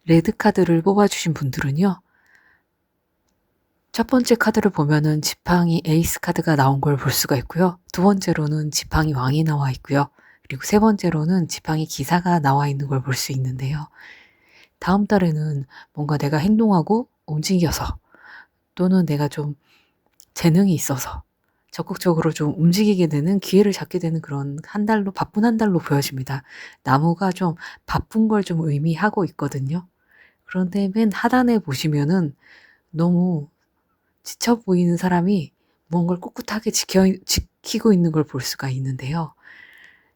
레드 카드를 뽑아주신 분들은요. 첫 번째 카드를 보면은 지팡이 에이스 카드가 나온 걸 볼 수가 있고요. 두 번째로는 지팡이 왕이 나와 있고요. 그리고 세 번째로는 지팡이 기사가 나와 있는 걸 볼 수 있는데요. 다음 달에는 뭔가 내가 행동하고 움직여서 또는 내가 좀 재능이 있어서 적극적으로 좀 움직이게 되는 기회를 잡게 되는 그런 한 달로 바쁜 한 달로 보여집니다. 나무가 좀 바쁜 걸 좀 의미하고 있거든요. 그런데 맨 하단에 보시면은 너무 지쳐 보이는 사람이 뭔가를 꿋꿋하게 지키고 있는 걸 볼 수가 있는데요.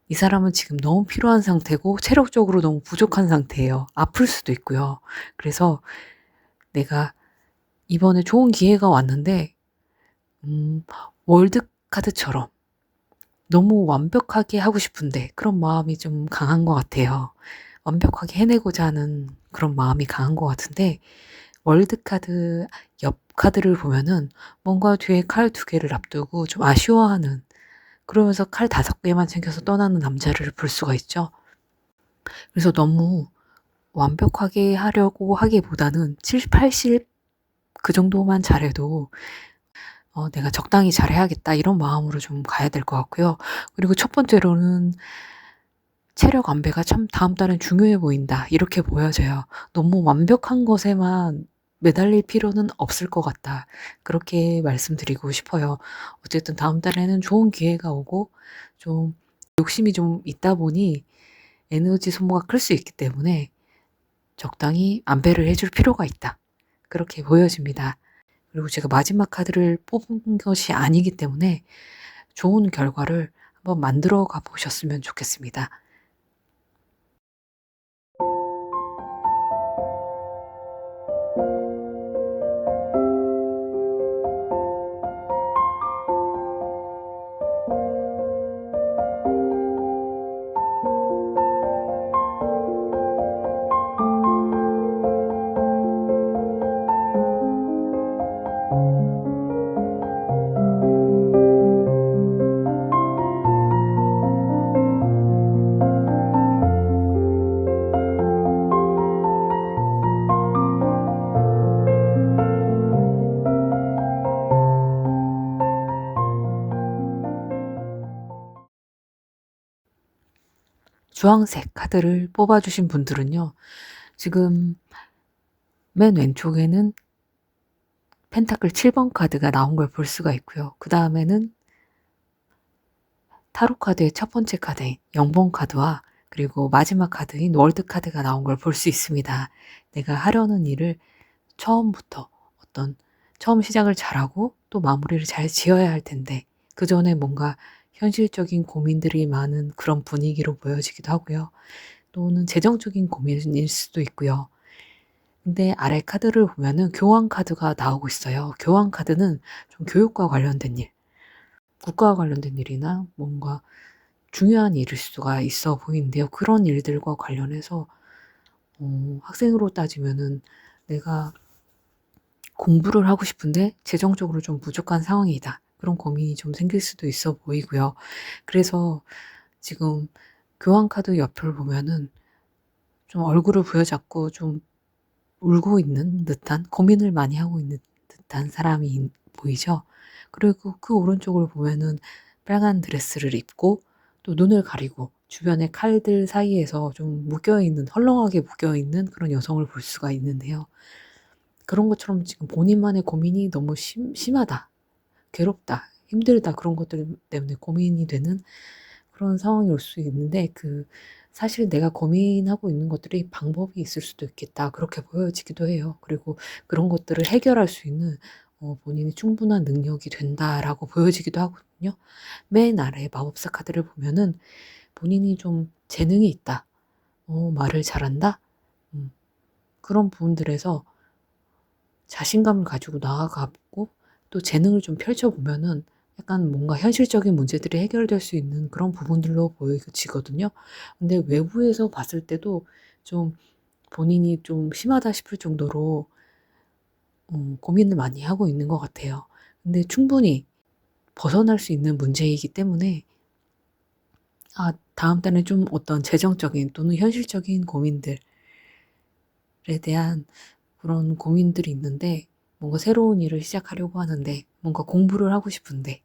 이 사람은 지금 너무 필요한 상태고 체력적으로 너무 부족한 상태예요. 아플 수도 있고요. 그래서 내가 이번에 좋은 기회가 왔는데 월드 카드처럼 너무 완벽하게 하고 싶은데 그런 마음이 좀 강한 것 같아요. 완벽하게 해내고자 하는 그런 마음이 강한 것 같은데 월드 카드 옆 카드를 보면은 뭔가 뒤에 칼 2개를 앞두고 좀 아쉬워하는, 그러면서 칼 5개만 챙겨서 떠나는 남자를 볼 수가 있죠. 그래서 너무 완벽하게 하려고 하기보다는 70, 80 그 정도만 잘해도 내가 적당히 잘해야겠다 이런 마음으로 좀 가야 될 것 같고요. 그리고 첫 번째로는 체력 안배가 참 다음 달은 중요해 보인다 이렇게 보여져요. 너무 완벽한 것에만 매달릴 필요는 없을 것 같다. 그렇게 말씀드리고 싶어요. 어쨌든 다음 달에는 좋은 기회가 오고 좀 욕심이 좀 있다 보니 에너지 소모가 클 수 있기 때문에 적당히 안배를 해줄 필요가 있다. 그렇게 보여집니다. 그리고 제가 마지막 카드를 뽑은 것이 아니기 때문에 좋은 결과를 한번 만들어 가 보셨으면 좋겠습니다. 주황색 카드를 뽑아주신 분들은요. 지금 맨 왼쪽에는 펜타클 7번 카드가 나온 걸 볼 수가 있고요. 그 다음에는 타로 카드의 첫 번째 카드인 0번 카드와 그리고 마지막 카드인 월드 카드가 나온 걸 볼 수 있습니다. 내가 하려는 일을 처음부터 처음 시작을 잘하고 또 마무리를 잘 지어야 할 텐데 그 전에 뭔가 현실적인 고민들이 많은 그런 분위기로 보여지기도 하고요. 또는 재정적인 고민일 수도 있고요. 근데 아래 카드를 보면은 교환 카드가 나오고 있어요. 교환 카드는 좀 교육과 관련된 일, 국가와 관련된 일이나 뭔가 중요한 일일 수가 있어 보이는데요. 그런 일들과 관련해서 학생으로 따지면은 내가 공부를 하고 싶은데 재정적으로 좀 부족한 상황이다. 그런 고민이 좀 생길 수도 있어 보이고요. 그래서 지금 교환 카드 옆을 보면은 좀 얼굴을 부여잡고 좀 울고 있는 듯한, 고민을 많이 하고 있는 듯한 사람이 보이죠. 그리고 그 오른쪽을 보면은 빨간 드레스를 입고 또 눈을 가리고 주변에 칼들 사이에서 좀 묶여있는, 헐렁하게 묶여있는 그런 여성을 볼 수가 있는데요. 그런 것처럼 지금 본인만의 고민이 너무 심하다, 괴롭다, 힘들다, 그런 것들 때문에 고민이 되는 그런 상황이 올 수 있는데 사실 내가 고민하고 있는 것들이 방법이 있을 수도 있겠다. 그렇게 보여지기도 해요. 그리고 그런 것들을 해결할 수 있는 본인이 충분한 능력이 된다라고 보여지기도 하거든요. 맨 아래 마법사 카드를 보면은 본인이 좀 재능이 있다. 말을 잘한다. 음, 그런 부분들에서 자신감을 가지고 나아가고 또 재능을 좀 펼쳐보면은 약간 뭔가 현실적인 문제들이 해결될 수 있는 그런 부분들로 보여지거든요. 근데 외부에서 봤을 때도 좀 본인이 좀 심하다 싶을 정도로 고민을 많이 하고 있는 것 같아요. 근데 충분히 벗어날 수 있는 문제이기 때문에 다음 달에 좀 어떤 재정적인 또는 현실적인 고민들 대한 그런 고민들이 있는데, 뭔가 새로운 일을 시작하려고 하는데, 뭔가 공부를 하고 싶은데,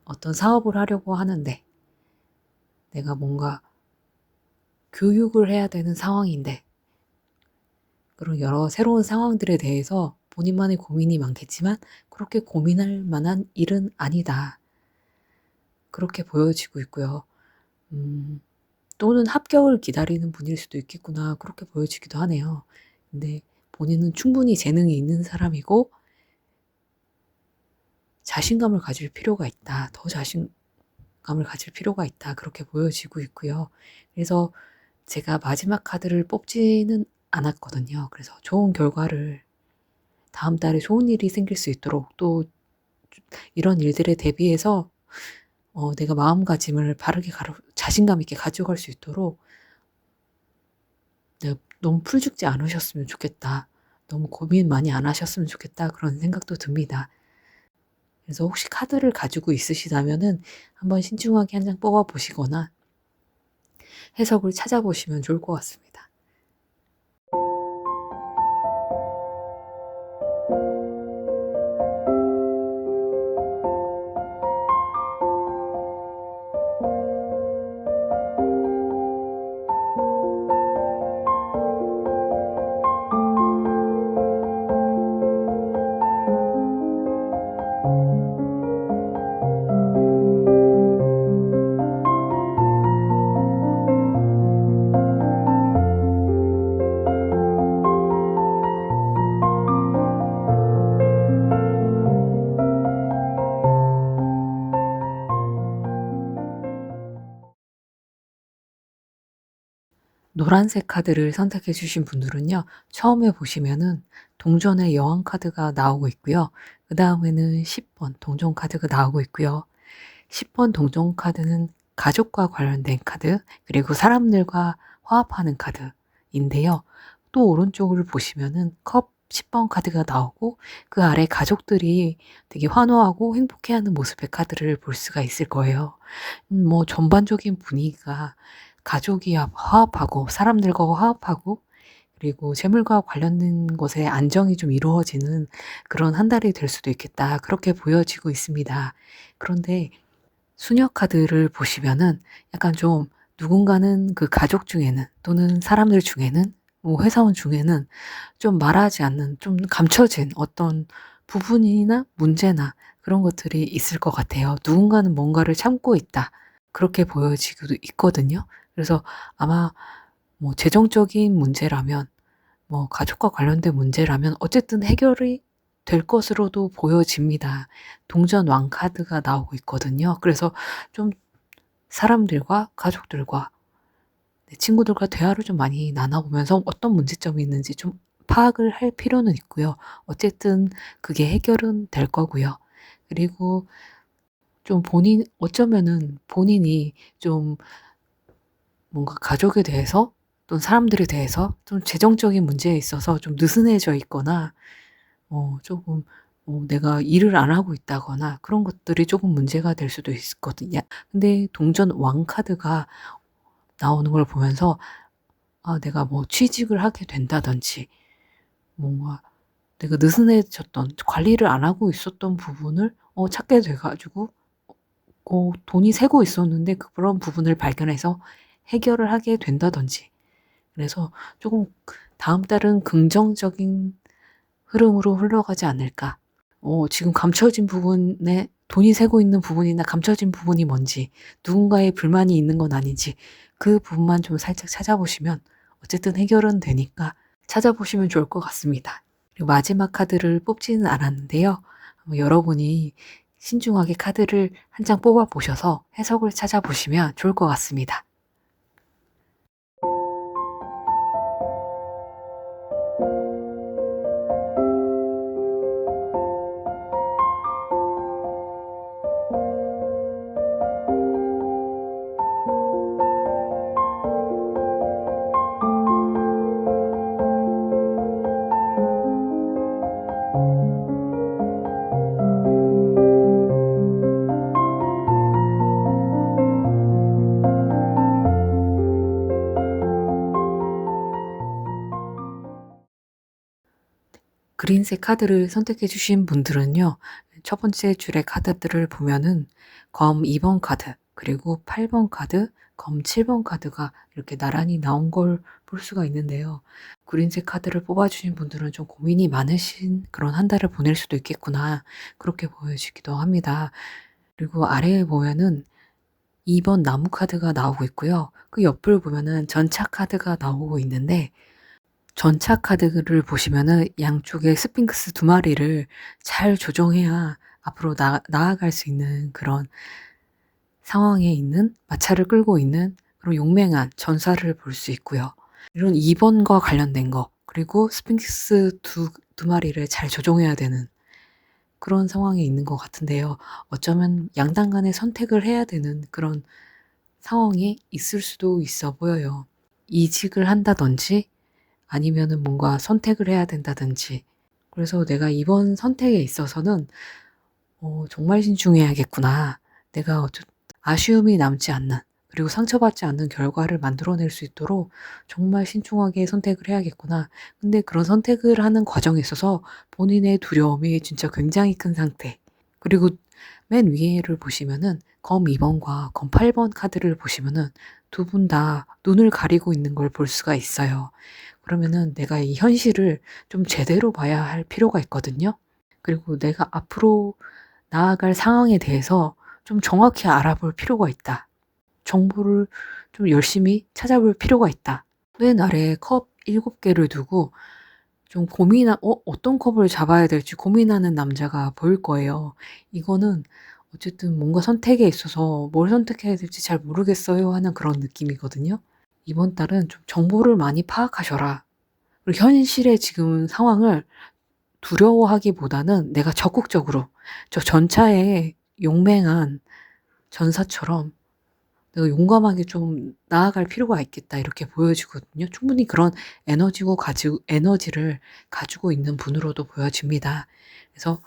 어떤 사업을 하려고 하는데, 내가 뭔가 교육을 해야 되는 상황인데, 그런 여러 새로운 상황들에 대해서 본인만의 고민이 많겠지만 그렇게 고민할 만한 일은 아니다. 그렇게 보여지고 있고요. 또는 합격을 기다리는 분일 수도 있겠구나. 그렇게 보여지기도 하네요. 근데 본인은 충분히 재능이 있는 사람이고 자신감을 가질 필요가 있다. 더 자신감을 가질 필요가 있다. 그렇게 보여지고 있고요. 그래서 제가 마지막 카드를 뽑지는 않았거든요. 그래서 좋은 결과를 다음 달에 좋은 일이 생길 수 있도록 또 이런 일들에 대비해서 내가 마음가짐을 바르게 자신감 있게 가져갈 수 있도록 내가 너무 풀죽지 않으셨으면 좋겠다. 너무 고민 많이 안 하셨으면 좋겠다. 그런 생각도 듭니다. 그래서 혹시 카드를 가지고 있으시다면은 한번 신중하게 한 장 뽑아 보시거나 해석을 찾아보시면 좋을 것 같습니다. 노란색 카드를 선택해 주신 분들은요. 처음에 보시면은 동전의 여왕 카드가 나오고 있고요. 그 다음에는 10번 동전 카드가 나오고 있고요. 10번 동전 카드는 가족과 관련된 카드, 그리고 사람들과 화합하는 카드인데요. 또 오른쪽을 보시면은 컵 10번 카드가 나오고 그 아래 가족들이 되게 환호하고 행복해하는 모습의 카드를 볼 수가 있을 거예요. 뭐 전반적인 분위기가 가족이 화합하고 사람들과 화합하고 그리고 재물과 관련된 것에 안정이 좀 이루어지는 그런 한 달이 될 수도 있겠다. 그렇게 보여지고 있습니다. 그런데 수녀 카드를 보시면은 약간 좀 누군가는 그 가족 중에는 또는 사람들 중에는 뭐 회사원 중에는 좀 말하지 않는 좀 감춰진 어떤 부분이나 문제나 그런 것들이 있을 것 같아요. 누군가는 뭔가를 참고 있다. 그렇게 보여지기도 있거든요. 그래서 아마 뭐 재정적인 문제라면 뭐 가족과 관련된 문제라면 어쨌든 해결이 될 것으로도 보여집니다. 동전 왕 카드가 나오고 있거든요. 그래서 좀 사람들과 가족들과 내 친구들과 대화를 좀 많이 나눠보면서 어떤 문제점이 있는지 좀 파악을 할 필요는 있고요. 어쨌든 그게 해결은 될 거고요. 그리고 좀 어쩌면은 본인이 좀 뭔가 가족에 대해서 또는 사람들에 대해서 좀 재정적인 문제에 있어서 좀 느슨해져 있거나 조금 내가 일을 안 하고 있다거나 그런 것들이 조금 문제가 될 수도 있거든요. 근데 동전 왕 카드가 나오는 걸 보면서 내가 뭐 취직을 하게 된다든지 뭔가 내가 느슨해졌던 관리를 안 하고 있었던 부분을 찾게 돼 가지고 돈이 새고 있었는데 그런 부분을 발견해서 해결을 하게 된다든지 그래서 조금 다음 달은 긍정적인 흐름으로 흘러가지 않을까. 지금 감춰진 부분에 돈이 새고 있는 부분이나 감춰진 부분이 뭔지, 누군가의 불만이 있는 건 아닌지, 그 부분만 좀 살짝 찾아보시면 어쨌든 해결은 되니까 찾아보시면 좋을 것 같습니다. 그리고 마지막 카드를 뽑지는 않았는데요. 여러분이 신중하게 카드를 한 장 뽑아 보셔서 해석을 찾아보시면 좋을 것 같습니다. 그린색 카드를 선택해 주신 분들은요. 첫 번째 줄의 카드들을 보면은 검 2번 카드, 그리고 8번 카드, 검 7번 카드가 이렇게 나란히 나온 걸 볼 수가 있는데요. 그린색 카드를 뽑아주신 분들은 좀 고민이 많으신 그런 한 달을 보낼 수도 있겠구나. 그렇게 보여지기도 합니다. 그리고 아래에 보면은 2번 나무 카드가 나오고 있고요. 그 옆을 보면은 전차 카드가 나오고 있는데, 전차 카드를 보시면은 양쪽에 스핑크스 두 마리를 잘 조정해야 앞으로 나아갈 수 있는 그런 상황에 있는, 마차를 끌고 있는 그런 용맹한 전사를 볼 수 있고요. 이런 2번과 관련된 거, 그리고 스핑크스 두 마리를 잘 조정해야 되는 그런 상황에 있는 것 같은데요. 어쩌면 양당 간에 선택을 해야 되는 그런 상황에 있을 수도 있어 보여요. 이직을 한다든지 아니면은 뭔가 선택을 해야 된다든지. 그래서 내가 이번 선택에 있어서는 정말 신중해야겠구나. 내가 아쉬움이 남지 않는, 그리고 상처받지 않는 결과를 만들어낼 수 있도록 정말 신중하게 선택을 해야겠구나. 근데 그런 선택을 하는 과정에 있어서 본인의 두려움이 진짜 굉장히 큰 상태. 그리고 맨 위에를 보시면은 검 2번과 검 8번 카드를 보시면은 두 분 다 눈을 가리고 있는 걸 볼 수가 있어요. 그러면은 내가 이 현실을 좀 제대로 봐야 할 필요가 있거든요. 그리고 내가 앞으로 나아갈 상황에 대해서 좀 정확히 알아볼 필요가 있다. 정보를 좀 열심히 찾아볼 필요가 있다. 맨 아래에 컵 7개를 두고 좀 어떤 컵을 잡아야 될지 고민하는 남자가 보일 거예요. 이거는 어쨌든 뭔가 선택에 있어서 뭘 선택해야 될지 잘 모르겠어요 하는 그런 느낌이거든요. 이번 달은 좀 정보를 많이 파악하셔라. 그리고 현실의 지금 상황을 두려워하기보다는 내가 적극적으로 저 전차의 용맹한 전사처럼 내가 용감하게 좀 나아갈 필요가 있겠다 이렇게 보여지거든요. 충분히 그런 에너지를 가지고 있는 분으로도 보여집니다. 그래서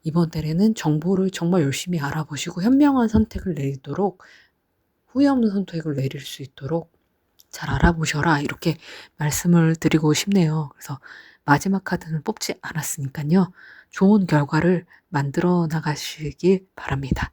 이번 달에는 정보를 정말 열심히 알아보시고 현명한 선택을 내리도록, 후회 없는 선택을 내릴 수 있도록 잘 알아보셔라 이렇게 말씀을 드리고 싶네요. 그래서 마지막 카드는 뽑지 않았으니까요. 좋은 결과를 만들어 나가시길 바랍니다.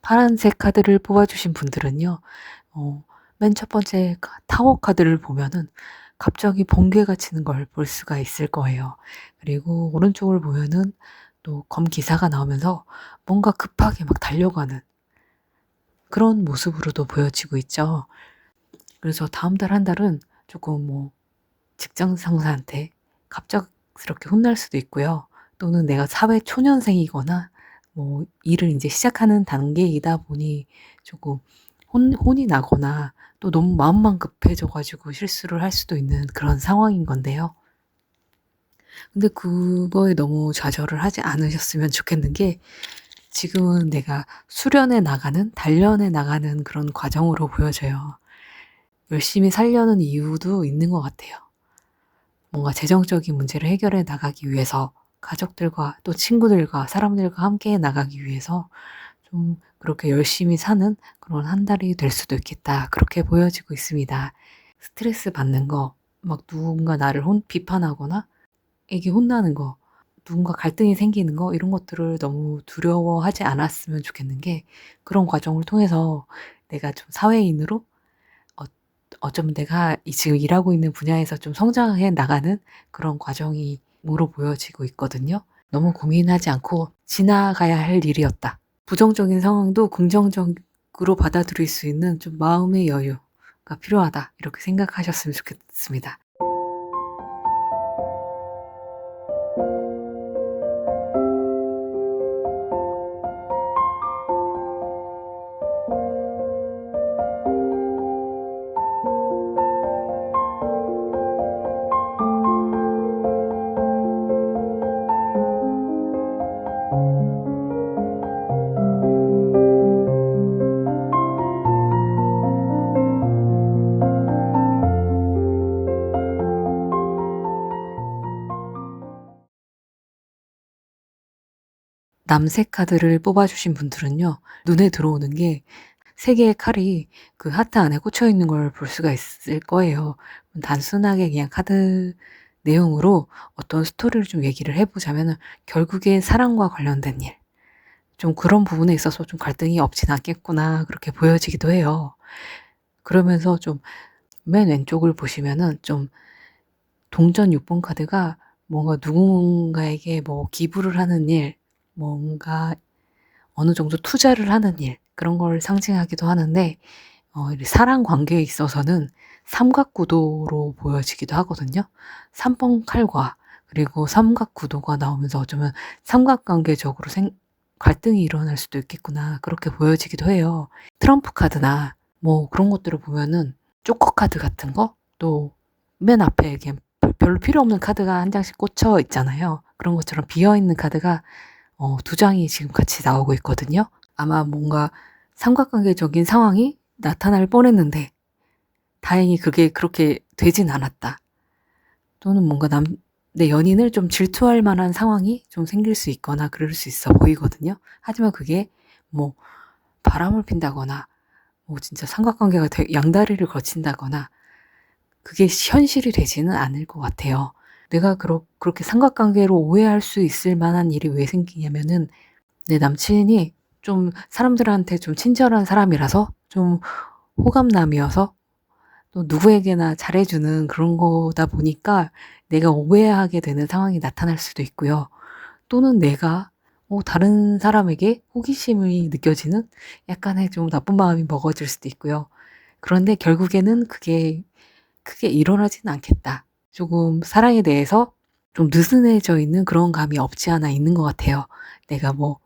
파란색 카드를 뽑아주신 분들은요. 맨 첫 번째 타워 카드를 보면은 갑자기 번개가 치는 걸 볼 수가 있을 거예요. 그리고 오른쪽을 보면은 또 검 기사가 나오면서 뭔가 급하게 막 달려가는 그런 모습으로도 보여지고 있죠. 그래서 다음 달 한 달은 조금 직장 상사한테 갑작스럽게 혼날 수도 있고요. 또는 내가 사회 초년생이거나 일을 이제 시작하는 단계이다 보니 조금 혼이 나거나 또 너무 마음만 급해져 가지고 실수를 할 수도 있는 그런 상황인 건데요. 근데 그거에 너무 좌절을 하지 않으셨으면 좋겠는 게, 지금은 내가 단련해 나가는 그런 과정으로 보여져요. 열심히 살려는 이유도 있는 것 같아요. 뭔가 재정적인 문제를 해결해 나가기 위해서, 가족들과 또 친구들과 사람들과 함께 나가기 위해서 좀 그렇게 열심히 사는 그런 한 달이 될 수도 있겠다. 그렇게 보여지고 있습니다. 스트레스 받는 거, 막 누군가 나를 비판하거나 애기 혼나는 거, 누군가 갈등이 생기는 거, 이런 것들을 너무 두려워하지 않았으면 좋겠는 게, 그런 과정을 통해서 내가 좀 사회인으로 어 어쩌면 내가 지금 일하고 있는 분야에서 좀 성장해 나가는 그런 과정으로 보여지고 있거든요. 너무 고민하지 않고 지나가야 할 일이었다. 부정적인 상황도 긍정적으로 받아들일 수 있는 좀 마음의 여유가 필요하다. 이렇게 생각하셨으면 좋겠습니다. 남색 카드를 뽑아주신 분들은요, 눈에 들어오는 게 세 개의 칼이 그 하트 안에 꽂혀 있는 걸 볼 수가 있을 거예요. 단순하게 그냥 카드 내용으로 어떤 스토리를 좀 얘기를 해보자면은 결국에 사랑과 관련된 일, 좀 그런 부분에 있어서 좀 갈등이 없진 않겠구나 그렇게 보여지기도 해요. 그러면서 좀 맨 왼쪽을 보시면은 좀 동전 6번 카드가 뭔가 누군가에게 뭐 기부를 하는 일, 뭔가 어느 정도 투자를 하는 일, 그런 걸 상징하기도 하는데, 이 사랑 관계에 있어서는 삼각구도로 보여지기도 하거든요. 3번 칼과 그리고 삼각구도가 나오면서 어쩌면 삼각관계적으로 갈등이 일어날 수도 있겠구나 그렇게 보여지기도 해요. 트럼프 카드나 뭐 그런 것들을 보면은 조커 카드 같은 거, 또 맨 앞에 이렇게 별로 필요 없는 카드가 한 장씩 꽂혀 있잖아요. 그런 것처럼 비어있는 카드가 두 장이 지금 같이 나오고 있거든요. 아마 뭔가 삼각관계적인 상황이 나타날 뻔했는데 다행히 그게 그렇게 되진 않았다. 또는 뭔가 내 연인을 좀 질투할 만한 상황이 좀 생길 수 있거나 그럴 수 있어 보이거든요. 하지만 그게 뭐 바람을 핀다거나 뭐 진짜 삼각관계가 양다리를 거친다거나 그게 현실이 되지는 않을 것 같아요. 내가 그렇게 삼각관계로 오해할 수 있을 만한 일이 왜 생기냐면은 내 남친이 좀 사람들한테 좀 친절한 사람이라서, 좀 호감남이어서, 또 누구에게나 잘해주는 그런 거다 보니까 내가 오해하게 되는 상황이 나타날 수도 있고요. 또는 내가 다른 사람에게 호기심이 느껴지는 약간의 좀 나쁜 마음이 먹어질 수도 있고요. 그런데 결국에는 그게 크게 일어나지는 않겠다. 조금 사랑에 대해서 좀 느슨해져 있는 그런 감이 없지 않아 있는 것 같아요. 내가 뭐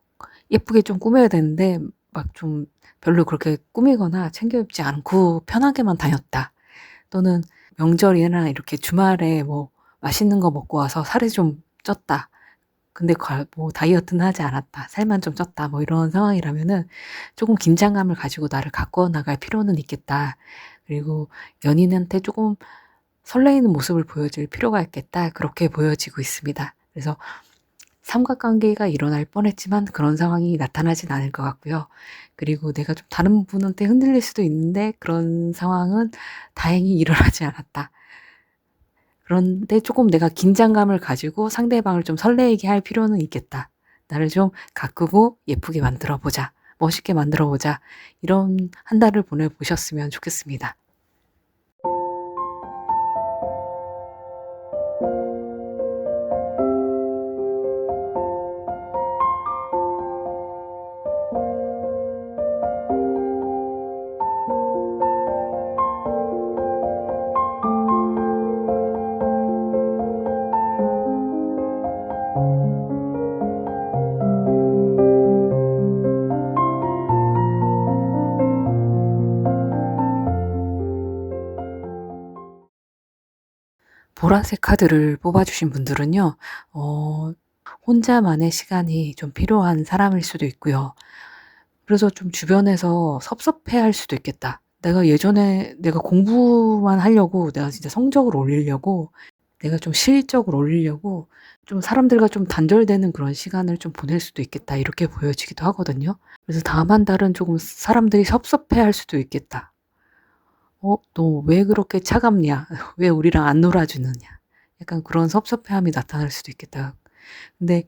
예쁘게 좀 꾸며야 되는데 막 좀 별로 그렇게 꾸미거나 챙겨 입지 않고 편하게만 다녔다. 또는 명절이나 이렇게 주말에 뭐 맛있는 거 먹고 와서 살이 좀 쪘다. 근데 뭐 다이어트는 하지 않았다. 살만 좀 쪘다. 뭐 이런 상황이라면은 조금 긴장감을 가지고 나를 가꿔 나갈 필요는 있겠다. 그리고 연인한테 조금 설레이는 모습을 보여줄 필요가 있겠다. 그렇게 보여지고 있습니다. 그래서 삼각관계가 일어날 뻔했지만 그런 상황이 나타나진 않을 것 같고요. 그리고 내가 좀 다른 분한테 흔들릴 수도 있는데 그런 상황은 다행히 일어나지 않았다. 그런데 조금 내가 긴장감을 가지고 상대방을 좀 설레게 할 필요는 있겠다. 나를 좀 가꾸고 예쁘게 만들어 보자. 멋있게 만들어 보자. 이런 한 달을 보내보셨으면 좋겠습니다. 보라색 카드를 뽑아주신 분들은요, 혼자만의 시간이 좀 필요한 사람일 수도 있고요. 그래서 좀 주변에서 섭섭해 할 수도 있겠다. 내가 예전에 내가 공부만 하려고, 내가 진짜 성적을 올리려고, 내가 좀 실적을 올리려고, 좀 사람들과 좀 단절되는 그런 시간을 좀 보낼 수도 있겠다. 이렇게 보여지기도 하거든요. 그래서 다음 한 달은 조금 사람들이 섭섭해 할 수도 있겠다. 너 왜 그렇게 차갑냐? 왜 우리랑 안 놀아주느냐? 약간 그런 섭섭해함이 나타날 수도 있겠다. 근데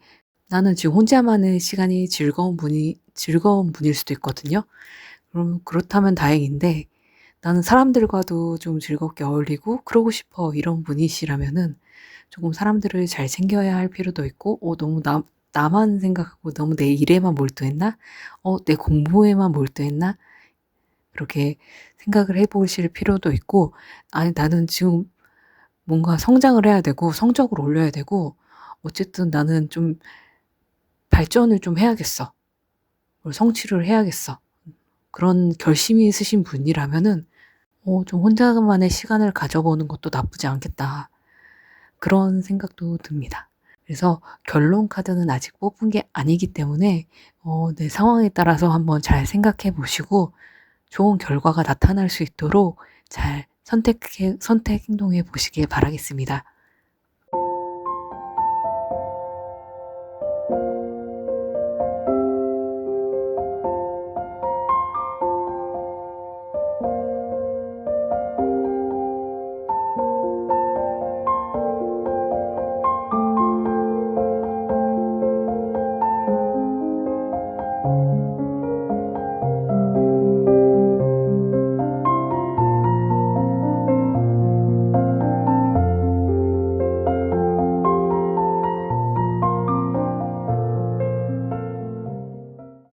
나는 지금 혼자만의 시간이 즐거운 분일 수도 있거든요. 그럼 그렇다면 다행인데, 나는 사람들과도 좀 즐겁게 어울리고 그러고 싶어 이런 분이시라면은 조금 사람들을 잘 챙겨야 할 필요도 있고, 너무 나만 생각하고 너무 내 일에만 몰두했나? 내 공부에만 몰두했나? 그렇게 생각을 해보실 필요도 있고, 아니, 나는 지금 뭔가 성장을 해야 되고, 성적을 올려야 되고, 어쨌든 나는 좀 발전을 좀 해야겠어. 성취를 해야겠어. 그런 결심이 있으신 분이라면은, 좀 혼자만의 시간을 가져보는 것도 나쁘지 않겠다. 그런 생각도 듭니다. 그래서 결론 카드는 아직 뽑은 게 아니기 때문에, 내 상황에 따라서 한번 잘 생각해 보시고, 좋은 결과가 나타날 수 있도록 잘 선택 행동해 보시길 바라겠습니다.